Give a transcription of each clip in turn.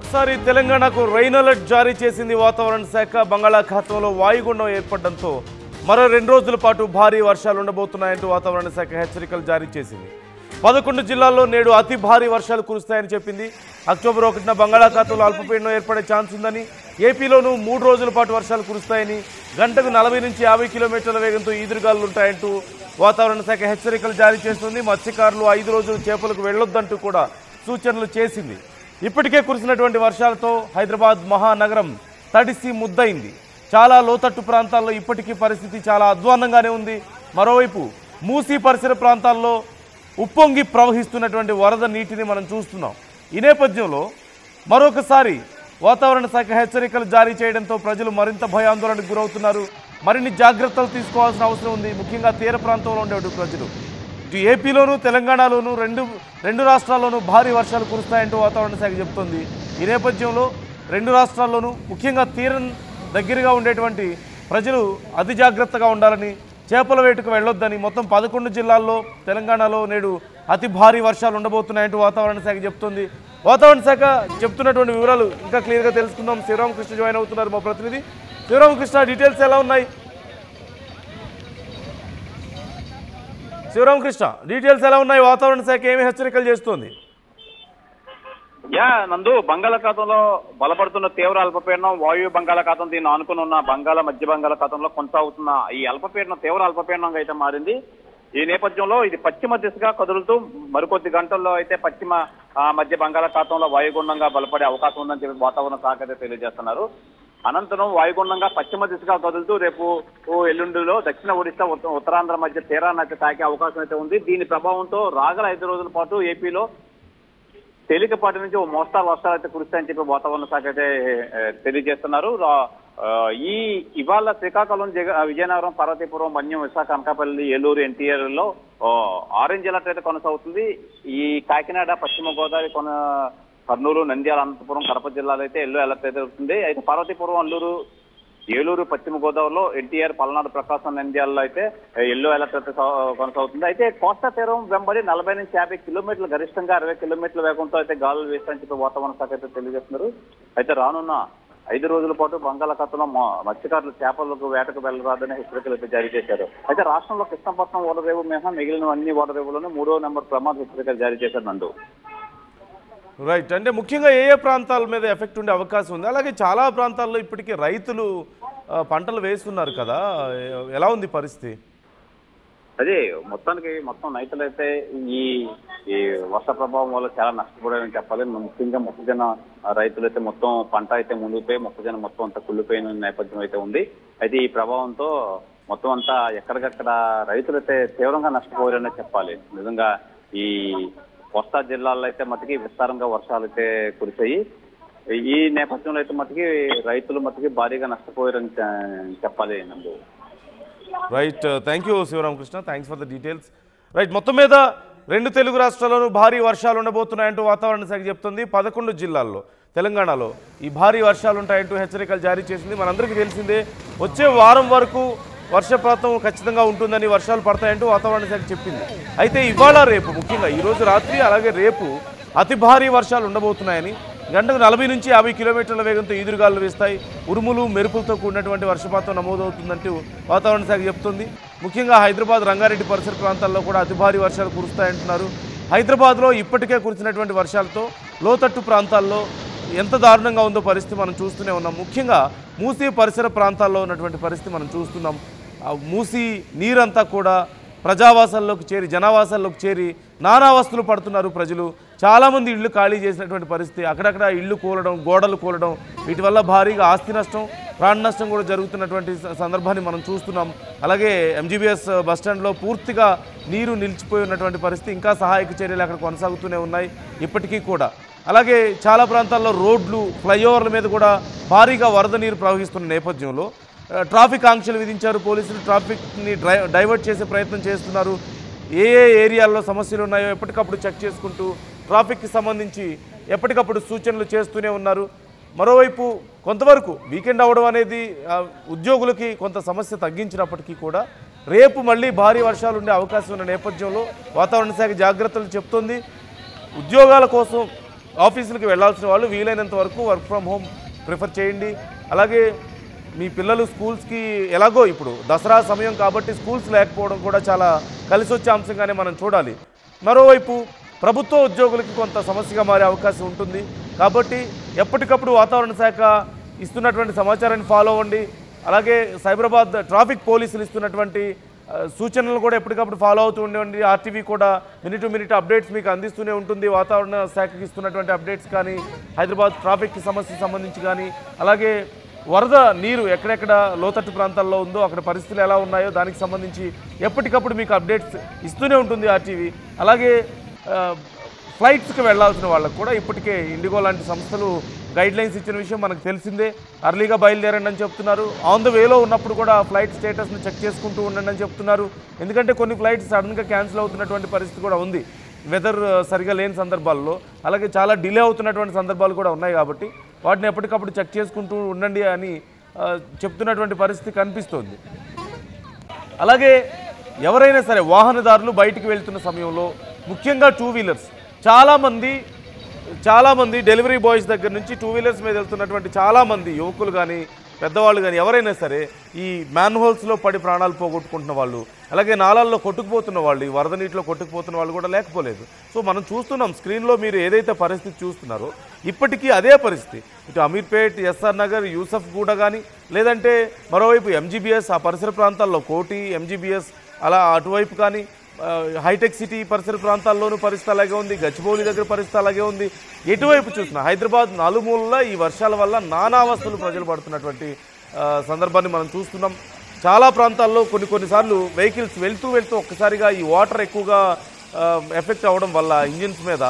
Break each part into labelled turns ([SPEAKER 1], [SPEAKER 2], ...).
[SPEAKER 1] మరొకసారి తెలంగాణకు rain alert జారీ చేసింది వాతావరణ శాఖ. బంగాళాఖాతంలో వాయుగుండం ఏర్పడడంతో మరో 2 రోజుల పాటు భారీ వర్షాలు ఉండబోతున్నాయంటూ వాతావరణ శాఖ హెచ్చరికలు జారీ చేసింది. 11 జిల్లాల్లో నేడు అతి భారీ వర్షాలు కురుస్తాయని చెప్పింది. అక్టోబర్ 1న బంగాళాఖాతంలో అల్పపీడనం ఏర్పడే ఛాన్స్ ఉందని, ఏపీలోనూ 3 రోజుల పాటు వర్షాలు కురుస్తాయని, గంటకు 40 నుంచి 50 కిలోమీటర్ల వేగంతో ఈదురుగాలులు ఉంటాయంటూ వాతావరణ శాఖ హెచ్చరికలు జారీ చేస్తుంది. మత్స్యకారులు 5 రోజులు చేపలకు వెళ్లొద్దంటూ కూడా సూచనలు చేసింది. ఇప్పటికే కురిసినటువంటి వర్షాలతో హైదరాబాద్ మహానగరం తడిసి ముద్దయింది. చాలా లోతట్టు ప్రాంతాల్లో ఇప్పటికీ పరిస్థితి చాలా అధ్వాన్నంగానే ఉంది. మరోవైపు మూసీ పరిసర ప్రాంతాల్లో ఉప్పొంగి ప్రవహిస్తున్నటువంటి వరద నీటిని మనం చూస్తున్నాం. ఈ నేపథ్యంలో మరొకసారి వాతావరణ శాఖ హెచ్చరికలు జారీ చేయడంతో ప్రజలు మరింత భయాందోళనకు గురవుతున్నారు. మరిన్ని జాగ్రత్తలు తీసుకోవాల్సిన అవసరం ఉంది. ముఖ్యంగా తీర ప్రాంతంలో ఉండే ప్రజలు ఇటు ఏపీలోనూ తెలంగాణలోనూ రెండు రాష్ట్రాల్లోనూ భారీ వర్షాలు కురుస్తాయంటూ వాతావరణ శాఖ చెబుతోంది. ఈ నేపథ్యంలో 2 రాష్ట్రాల్లోనూ ముఖ్యంగా తీరం దగ్గరగా ఉండేటువంటి ప్రజలు అతి జాగ్రత్తగా ఉండాలని, చేపల వేటకు వెళ్ళొద్దని, మొత్తం 11 జిల్లాల్లో తెలంగాణలో నేడు అతి భారీ వర్షాలు ఉండబోతున్నాయంటూ వాతావరణ శాఖ చెబుతోంది. వాతావరణ శాఖ చెప్తున్నటువంటి వివరాలు ఇంకా క్లియర్గా తెలుసుకుందాం. శివరామకృష్ణ జాయిన్ అవుతున్నారు, మా ప్రతినిధి. శివరామకృష్ణ, డీటెయిల్స్ ఎలా ఉన్నాయి? శివరామకృష్ణ, డీటెయిల్స్ ఎలా ఉన్నాయి? వాతావరణ శాఖ ఏమి హెచ్చరికలు చేస్తోంది?
[SPEAKER 2] నందు, బంగాళాఖాతంలో బలపడుతున్న తీవ్ర అల్పపీడనం వాయు బంగాళాఖాతం దీన్ని ఆనుకుని ఉన్న మధ్య బంగాళాఖాతంలో కొనసాగుతున్న ఈ అల్పపీడనం తీవ్ర అల్పపీడనంగా అయితే మారింది. ఈ నేపథ్యంలో ఇది పశ్చిమ దిశగా కదులుతూ మరికొద్ది గంటల్లో అయితే పశ్చిమ మధ్య బంగాళాఖాతంలో వాయుగుండంగా బలపడే అవకాశం ఉందని చెప్పి వాతావరణ శాఖ అయితే తెలియజేస్తున్నారు. అనంతరం వాయుగుండంగా పశ్చిమ దిశగా కదులుతూ రేపు ఎల్లుండిలో దక్షిణ ఒడిశా ఉత్తరాంధ్ర మధ్య తీరాన్ని అయితే తాకే అవకాశం అయితే ఉంది. దీని ప్రభావంతో రాగల 5 రోజుల పాటు ఏపీలో తేలికపాటి నుంచి ఓ మోస్తారు వర్షాలు అయితే కురుస్తాయని చెప్పి వాతావరణ శాఖ అయితే తెలియజేస్తున్నారు. ఇవాళ శ్రీకాకుళం, విజయనగరం, పార్వతీపురం, మన్యం, విశాఖ, అనకాపల్లి, ఏలూరు, ఎన్టీఆర్ లో ఆరెంజ్ అలర్ట్ అయితే కొనసాగుతుంది. ఈ కాకినాడ, పశ్చిమ గోదావరి, కర్నూలు, నంద్యాల, అనంతపురం, కడప జిల్లాలో అయితే ఎల్లో అలర్ట్ అయితే వస్తుంది. అయితే పార్వతీపురం, అల్లూరు, ఏలూరు, పశ్చిమ గోదావరిలో, ఎన్టీఆర్, పల్నాడు, ప్రకాశం, నంద్యాలలో అయితే ఎల్లో అలర్ట్ అయితే కొనసాగుతుంది. అయితే కోస్తా తీరం వెంబడి 40 నుంచి 50 కిలోమీటర్లు, గరిష్టంగా 60 కిలోమీటర్ల వేగంతో అయితే గాలులు వేస్తాయని చెప్పి వాతావరణ శాఖ అయితే తెలియజేస్తున్నారు. అయితే రానున్న 5 రోజుల పాటు బంగాళాఖాతంలో మత్స్యకారులు చేపలకు వేటకు వెళ్లరాదని హెచ్చరికలు అయితే జారీ చేశారు. అయితే రాష్ట్రంలో కృష్ణపట్నం ఓడరేవు మినహా మిగిలిన అన్ని ఓడరేవులను 3వ నెంబర్ ప్రమాద హెచ్చరికలు జారీ చేశారు. నందు,
[SPEAKER 1] రైట్. అంటే ముఖ్యంగా ఏ ప్రాంతాల మీద ఎఫెక్ట్ ఉండే అవకాశం ఉంది? అలాగే చాలా ప్రాంతాల్లో ఇప్పటికీ రైతులు పంటలు వేస్తున్నారు కదా, ఎలా ఉంది పరిస్థితి?
[SPEAKER 2] అదే మొత్తం రైతులైతే ఈ వర్ష ప్రభావం వల్ల చాలా నష్టపోయారని చెప్పాలి. ముఖ్యంగా మొక్కజొన్న రైతులైతే మొత్తం పంట అయితే ముందుకుపోయి మొక్కజొన్న మొత్తం అంతా కుళ్ళిపోయిన నేపథ్యం అయితే ఉంది. అయితే ఈ ప్రభావంతో మొత్తం అంతా ఎక్కడికక్కడ రైతులైతే తీవ్రంగా నష్టపోయారనే చెప్పాలి. నిజంగా ఈ కోస్తా జిల్లాల్లో అయితే మటుకి విస్తారంగా వర్షాలు అయితే కురిశాయి. ఈ నేపథ్యంలో అయితే మటుకి రైతులు మటుకి భారీగా నష్టపోయారని చెప్పాలి. నందు,
[SPEAKER 1] right. Thank you Sivaramakrishna, thanks for the details. Right, మొత్తం మీద 2 తెలుగు రాష్ట్రాల్లోనూ భారీ వర్షాలు ఉండబోతున్నాయంటూ వాతావరణ శాఖ చెప్తుంది. 11 జిల్లాల్లో తెలంగాణలో ఈ భారీ వర్షాలు ఉంటాయంటూ హెచ్చరికలు జారీ చేసింది. మనందరికీ తెలిసిందే, వచ్చే వారం వరకు వర్షపాతం ఖచ్చితంగా ఉంటుందని, వర్షాలు పడతాయంటూ వాతావరణ శాఖ చెప్పింది. అయితే ఇవాళ రేపు, ముఖ్యంగా ఈరోజు రాత్రి అలాగే రేపు అతి భారీ వర్షాలు ఉండబోతున్నాయని, గంటకు 40 నుంచి 50 కిలోమీటర్ల వేగంతో ఈదురుగాలు వేస్తాయి, ఉరుములు మెరుపులతో కూడినటువంటి వర్షపాతం నమోదవుతుందంటూ వాతావరణ శాఖ చెప్తుంది. ముఖ్యంగా హైదరాబాద్, రంగారెడ్డి పరిసర ప్రాంతాల్లో కూడా అతి భారీ వర్షాలు కురుస్తాయంటున్నారు. హైదరాబాద్లో ఇప్పటికే కురిసినటువంటి వర్షాలతో లోతట్టు ప్రాంతాల్లో ఎంత దారుణంగా ఉందో పరిస్థితి మనం చూస్తూనే ఉన్నాం. ముఖ్యంగా మూసీ పరిసర ప్రాంతాల్లో ఉన్నటువంటి పరిస్థితి మనం చూస్తున్నాం. మూసీ నీరంతా కూడా ప్రజావాసాల్లోకి చేరి, జనావాసాల్లోకి చేరి నానావస్థలు పడుతున్నారు ప్రజలు. చాలామంది ఇళ్ళు ఖాళీ చేసినటువంటి పరిస్థితి, అక్కడక్కడ ఇళ్ళు కూలడం, గోడలు కూలడం, వీటి వల్ల భారీగా ఆస్తి నష్టం, ప్రాణ నష్టం కూడా జరుగుతున్నటువంటి సందర్భాన్ని మనం చూస్తున్నాం. అలాగే ఎంజీబీఎస్ బస్టాండ్లో పూర్తిగా నీరు నిలిచిపోయి ఉన్నటువంటి పరిస్థితి, ఇంకా సహాయక చర్యలు అక్కడ కొనసాగుతూనే ఉన్నాయి ఇప్పటికీ కూడా. అలాగే చాలా ప్రాంతాల్లో రోడ్లు, ఫ్లైఓవర్ల మీద కూడా భారీగా వరద నీరు ప్రవహిస్తున్న నేపథ్యంలో ట్రాఫిక్ ఆంక్షలు విధించారు పోలీసులు. ట్రాఫిక్ని డైవర్ట్ చేసే ప్రయత్నం చేస్తున్నారు. ఏ ఏరియాల్లో సమస్యలు ఉన్నాయో ఎప్పటికప్పుడు చెక్ చేసుకుంటూ ట్రాఫిక్కి సంబంధించి ఎప్పటికప్పుడు సూచనలు చేస్తూనే ఉన్నారు. మరోవైపు కొంతవరకు వీకెండ్ అవడం అనేది ఉద్యోగులకి కొంత సమస్య తగ్గించినప్పటికీ కూడా రేపు మళ్ళీ భారీ వర్షాలు ఉండే అవకాశం ఉన్న నేపథ్యంలో వాతావరణ శాఖ జాగ్రత్తలు చెప్తోంది. ఉద్యోగాల కోసం ఆఫీసులకు వెళ్ళాల్సిన వాళ్ళు వీలైనంత వరకు వర్క్ ఫ్రమ్ హోమ్ ప్రిఫర్ చేయండి. అలాగే మీ పిల్లలు స్కూల్స్కి ఎలాగో ఇప్పుడు దసరా సమయం కాబట్టి స్కూల్స్ లేకపోవడం కూడా చాలా కలిసి వచ్చే అంశంగానే మనం చూడాలి. మరోవైపు ప్రభుత్వ ఉద్యోగులకి కొంత సమస్యగా మారే అవకాశం ఉంటుంది కాబట్టి ఎప్పటికప్పుడు వాతావరణ శాఖ ఇస్తున్నటువంటి సమాచారాన్ని ఫాలో అవ్వండి. అలాగే సైబరాబాద్ ట్రాఫిక్ పోలీసులు ఇస్తున్నటువంటి సూచనలు కూడా ఎప్పటికప్పుడు ఫాలో అవుతూ ఉండండి. ఆర్టీవీ కూడా మినిట్ టు మినిట్ అప్డేట్స్ మీకు అందిస్తూనే ఉంటుంది. వాతావరణ శాఖకి ఇస్తున్నటువంటి అప్డేట్స్ కానీ, హైదరాబాద్ ట్రాఫిక్ సమస్యకు సంబంధించి కానీ, అలాగే వరద నీరు ఎక్కడెక్కడ లోతట్టు ప్రాంతాల్లో ఉందో అక్కడ పరిస్థితులు ఎలా ఉన్నాయో దానికి సంబంధించి ఎప్పటికప్పుడు మీకు అప్డేట్స్ ఇస్తూనే ఉంటుంది ఆర్టీవీ. అలాగే ఫ్లైట్స్కి వెళ్లాల్సిన వాళ్ళకు కూడా ఇప్పటికే ఇండిగో లాంటి సంస్థలు గైడ్లైన్స్ ఇచ్చిన విషయం మనకు తెలిసిందే. అర్లీగా బయలుదేరండి అని చెప్తున్నారు. ఆన్ ద వేలో ఉన్నప్పుడు కూడా ఫ్లైట్ స్టేటస్ని చెక్ చేసుకుంటూ ఉండండి అని చెప్తున్నారు. ఎందుకంటే కొన్ని ఫ్లైట్స్ సడన్గా క్యాన్సిల్ అవుతున్నటువంటి పరిస్థితి కూడా ఉంది వెదర్ సరిగా లేని సందర్భాల్లో. అలాగే చాలా డిలే అవుతున్నటువంటి సందర్భాలు కూడా ఉన్నాయి కాబట్టి వాటిని ఎప్పటికప్పుడు చెక్ చేసుకుంటూ ఉండండి అని చెప్తున్నటువంటి పరిస్థితి కనిపిస్తోంది. అలాగే ఎవరైనా సరే వాహనదారులు బయటికి వెళ్తున్న సమయంలో ముఖ్యంగా టూ వీలర్స్ చాలామంది డెలివరీ బాయ్స్ దగ్గర నుంచి టూ వీలర్స్ మీద వెళ్తున్నటువంటి చాలామంది యువకులు కానీ పెద్దవాళ్ళు కానీ ఎవరైనా సరే ఈ మ్యాన్హోల్స్లో పడి ప్రాణాలు పోగొట్టుకుంటున్న వాళ్ళు, అలాగే నాళాల్లో కొట్టుకుపోతున్న వాళ్ళు, ఈ వరద నీటిలో కొట్టుకుపోతున్న వాళ్ళు కూడా లేకపోలేదు. సో మనం చూస్తున్నాం స్క్రీన్లో మీరు ఏదైతే పరిస్థితి చూస్తున్నారో ఇప్పటికీ అదే పరిస్థితి. ఇటు అమీర్పేట్, ఎస్ఆర్ నగర్, యూసఫ్ గూడ కానీ లేదంటే మరోవైపు ఎంజీబీఎస్ ఆ పరిసర ప్రాంతాల్లో కోటి, ఎంజీబీఎస్ అలా అటువైపు కానీ హైటెక్ సిటీ పరిసర ప్రాంతాల్లోనూ పరిస్థితి అలాగే ఉంది. గచ్చిబౌలి దగ్గర పరిస్థితి అలాగే ఉంది. ఎటువైపు చూసినా హైదరాబాద్ నలుమూలలా ఈ వర్షాల వల్ల నానావస్థలు ప్రజలు పడుతున్నటువంటి సందర్భాన్ని మనం చూస్తున్నాం. చాలా ప్రాంతాల్లో కొన్నిసార్లు వెహికల్స్ వెళ్తూ ఒక్కసారిగా ఈ వాటర్ ఎక్కువగా ఎఫెక్ట్ అవ్వడం వల్ల ఇంజిన్స్ మీద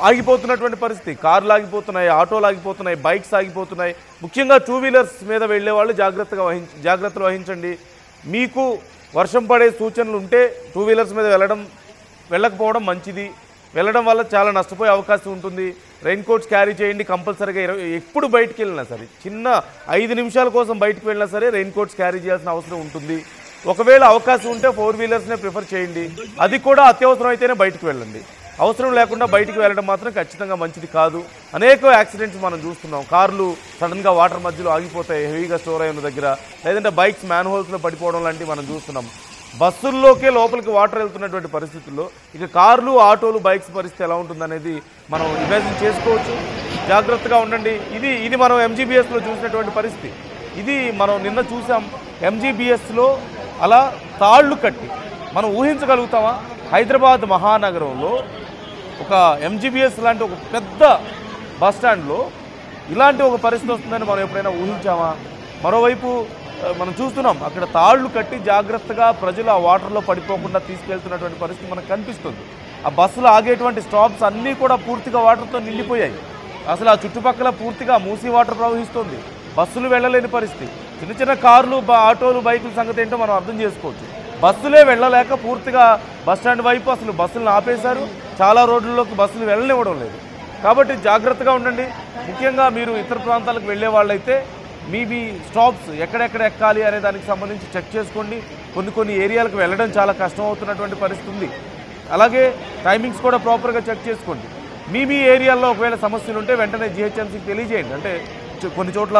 [SPEAKER 1] ఆగిపోతున్నటువంటి పరిస్థితి. కార్లు ఆగిపోతున్నాయి, ఆటోలు ఆగిపోతున్నాయి, బైక్స్ ఆగిపోతున్నాయి. ముఖ్యంగా టూ వీలర్స్ మీద వెళ్ళే వాళ్ళు జాగ్రత్తలు వహించండి. మీకు వర్షం పడే సూచనలు ఉంటే టూ వీలర్స్ మీద వెళ్ళకపోవడం మంచిది. వెళ్ళడం వల్ల చాలా నష్టపోయే అవకాశం ఉంటుంది. రెయిన్ కోట్స్ క్యారీ చేయండి కంపల్సరీగా. ఎప్పుడు బయటికి వెళ్ళినా సరే, చిన్న 5 నిమిషాల కోసం బయటికి వెళ్ళినా సరే రెయిన్ కోట్స్ క్యారీ చేయాల్సిన అవసరం ఉంటుంది. ఒకవేళ అవకాశం ఉంటే 4 వీలర్స్నే ప్రిఫర్ చేయండి. అది కూడా అత్యవసరం అయితేనే బయటకు వెళ్ళండి. అవసరం లేకుండా బయటికి వెళ్ళడం మాత్రం ఖచ్చితంగా మంచిది కాదు. అనేక యాక్సిడెంట్స్ మనం చూస్తున్నాం. కార్లు సడన్గా వాటర్ మధ్యలో ఆగిపోతాయి హెవీగా స్టోర్ అయిన దగ్గర, లేదంటే బైక్స్ మ్యాన్హోల్స్లో పడిపోవడం లాంటివి మనం చూస్తున్నాం. బస్సుల్లోకే లోపలికి వాటర్ వెళ్తున్నటువంటి పరిస్థితుల్లో ఇక కార్లు, ఆటోలు, బైక్స్ పరిస్థితి ఎలా ఉంటుందనేది మనం ఇమాజిన్ చేసుకోవచ్చు. జాగ్రత్తగా ఉండండి. ఇది మనం ఎంజీబీఎస్లో చూసినటువంటి పరిస్థితి. ఇది మనం నిన్న చూసాం. ఎంజీబీఎస్లో అలా తాళ్లు కట్టి మనం ఊహించగలుగుతామా? హైదరాబాద్ మహానగరంలో ఒక ఎంజీబీఎస్ లాంటి ఒక పెద్ద బస్టాండ్లో ఇలాంటి ఒక పరిస్థితి వస్తుందని మనం ఎప్పుడైనా ఊహించామా? మరోవైపు మనం చూస్తున్నాం అక్కడ తాళ్లు కట్టి జాగ్రత్తగా ప్రజలు ఆ వాటర్లో పడిపోకుండా తీసుకెళ్తున్నటువంటి పరిస్థితి మనకు కనిపిస్తుంది. ఆ బస్సులు ఆగేటువంటి స్టాప్స్ అన్నీ కూడా పూర్తిగా వాటర్తో నిండిపోయాయి. అసలు ఆ చుట్టుపక్కల పూర్తిగా మూసీ వాటర్ ప్రవహిస్తుంది. బస్సులు వెళ్ళలేని పరిస్థితి. చిన్న కార్లు, ఆటోలు, బైకుల సంగతి ఏంటో మనం అర్థం చేసుకోవచ్చు. బస్సులే వెళ్ళలేక పూర్తిగా బస్టాండ్ వైపు అసలు బస్సులను ఆపేశారు. చాలా రోడ్లలోకి బస్సులు వెళ్ళనివ్వడం లేదు. కాబట్టి జాగ్రత్తగా ఉండండి. ముఖ్యంగా మీరు ఇతర ప్రాంతాలకు వెళ్ళే వాళ్ళైతే మీ స్టాప్స్ ఎక్కడెక్కడ ఎక్కాలి అనే దానికి సంబంధించి చెక్ చేసుకోండి. కొన్ని ఏరియాలకు వెళ్ళడం చాలా కష్టం అవుతున్నటువంటి పరిస్థితి ఉంది. అలాగే టైమింగ్స్ కూడా ప్రాపర్గా చెక్ చేసుకోండి. మీ ఏరియాల్లో ఒకవేళ సమస్యలు ఉంటే వెంటనే జిహెచ్ఎంసీకి తెలియజేయండి. అంటే కొన్ని చోట్ల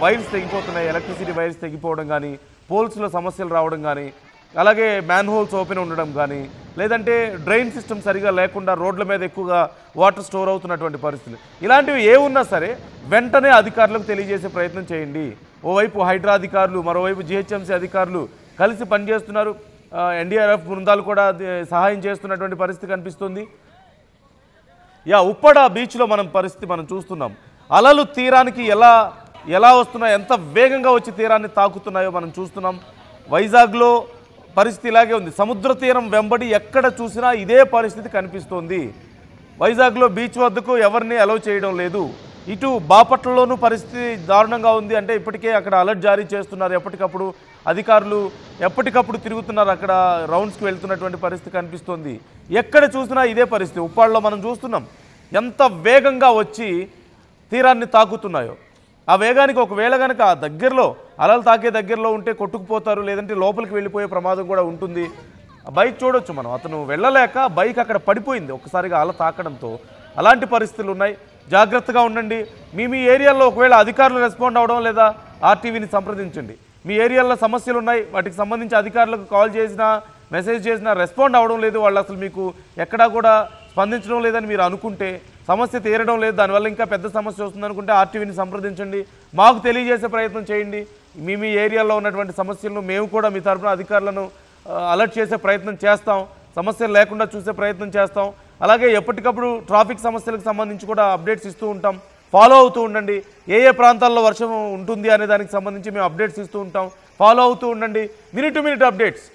[SPEAKER 1] వైర్స్ తెగిపోతున్నాయి, ఎలక్ట్రిసిటీ వైర్స్ తెగిపోవడం కానీ, పోల్స్లో సమస్యలు రావడం కానీ, అలాగే మ్యాన్హోల్స్ ఓపెన్ ఉండడం కానీ, లేదంటే డ్రైన్ సిస్టమ్ సరిగా లేకుండా రోడ్ల మీద ఎక్కువగా వాటర్ స్టోర్ అవుతున్నటువంటి పరిస్థితులు, ఇలాంటివి ఏ ఉన్నా సరే వెంటనే అధికారులకు తెలియజేసే ప్రయత్నం చేయండి. ఓవైపు హైడ్రా అధికారులు, మరోవైపు జిహెచ్ఎంసీ అధికారులు కలిసి పనిచేస్తున్నారు. ఎన్డీఆర్ఎఫ్ బృందాలు కూడా సహాయం చేస్తున్నటువంటి పరిస్థితి కనిపిస్తుంది. ఉప్పడ బీచ్లో పరిస్థితి మనం చూస్తున్నాం. అలలు తీరానికి ఎలా వస్తున్నాయో, ఎంత వేగంగా వచ్చి తీరాన్ని తాకుతున్నాయో మనం చూస్తున్నాం. వైజాగ్లో పరిస్థితి ఇలాగే ఉంది. సముద్ర తీరం వెంబడి ఎక్కడ చూసినా ఇదే పరిస్థితి కనిపిస్తోంది. వైజాగ్లో బీచ్ వద్దకు ఎవరిని అలౌ చేయడం లేదు. ఇటు బాపట్లలోనూ పరిస్థితి దారుణంగా ఉంది. అంటే ఇప్పటికే అక్కడ అలర్ట్ జారీ చేస్తున్నారు. ఎప్పటికప్పుడు అధికారులు ఎప్పటికప్పుడు తిరుగుతున్నారు. అక్కడ రౌండ్స్కి వెళ్తున్నటువంటి పరిస్థితి కనిపిస్తోంది. ఎక్కడ చూసినా ఇదే పరిస్థితి. ఉప్పాడలో మనం చూస్తున్నాం ఎంత వేగంగా వచ్చి తీరాన్ని తాకుతున్నాయో. ఆ వేగానికి ఒకవేళ కనుక దగ్గరలో అలలు తాకే దగ్గరలో ఉంటే కొట్టుకుపోతారు, లేదంటే లోపలికి వెళ్ళిపోయే ప్రమాదం కూడా ఉంటుంది. బైక్ చూడొచ్చు మనం, అతను వెళ్ళలేక బైక్ అక్కడ పడిపోయింది ఒక్కసారిగా అల తాకడంతో. అలాంటి పరిస్థితులు ఉన్నాయి. జాగ్రత్తగా ఉండండి. మీ ఏరియాలో ఒకవేళ అధికారులు రెస్పాండ్ అవ్వడం లేదా ఆర్టీవీని సంప్రదించండి. మీ ఏరియాలో సమస్యలు ఉన్నాయి, వాటికి సంబంధించి అధికారులకు కాల్ చేసినా మెసేజ్ చేసినా రెస్పాండ్ అవ్వడం లేదు, వాళ్ళు అసలు మీకు ఎక్కడా కూడా స్పందించడం లేదని మీరు అనుకుంటే, సమస్య తీరడం లేదు, దానివల్ల ఇంకా పెద్ద సమస్య వస్తుంది అనుకుంటే ఆర్టీవీని సంప్రదించండి. మాకు తెలియజేసే ప్రయత్నం చేయండి. మీ ఏరియాలో ఉన్నటువంటి సమస్యలను మేము కూడా మీ తరఫున అధికారులను అలర్ట్ చేసే ప్రయత్నం చేస్తాం, సమస్యలు లేకుండా చూసే ప్రయత్నం చేస్తాం. అలాగే ఎప్పటికప్పుడు ట్రాఫిక్ సమస్యలకు సంబంధించి కూడా అప్డేట్స్ ఇస్తూ ఉంటాం. ఫాలో అవుతూ ఉండండి. ఏ ప్రాంతాల్లో వర్షం ఉంటుంది అనే దానికి సంబంధించి మేము అప్డేట్స్ ఇస్తూ ఉంటాం. ఫాలో అవుతూ ఉండండి. మినిట్ టు మినిట్ అప్డేట్స్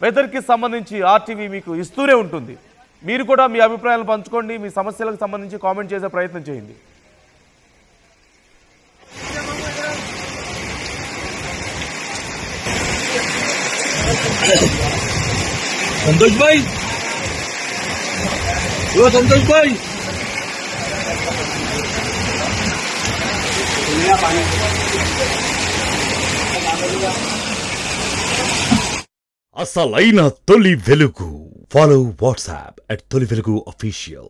[SPEAKER 1] వెదర్కి సంబంధించి ఆర్టీవీ మీకు ఇస్తూనే ఉంటుంది. మీరు కూడా మీ అభిప్రాయాలను పంచుకోండి. మీ సమస్యలకు సంబంధించి కామెంట్ చేసే ప్రయత్నం చేయండి.
[SPEAKER 3] संतोष भाई, वो संतोष भाई,
[SPEAKER 4] అసలైన తొలి వెలుగు. ఫాలో వాట్సాప్ @తొలి వెలుగు official.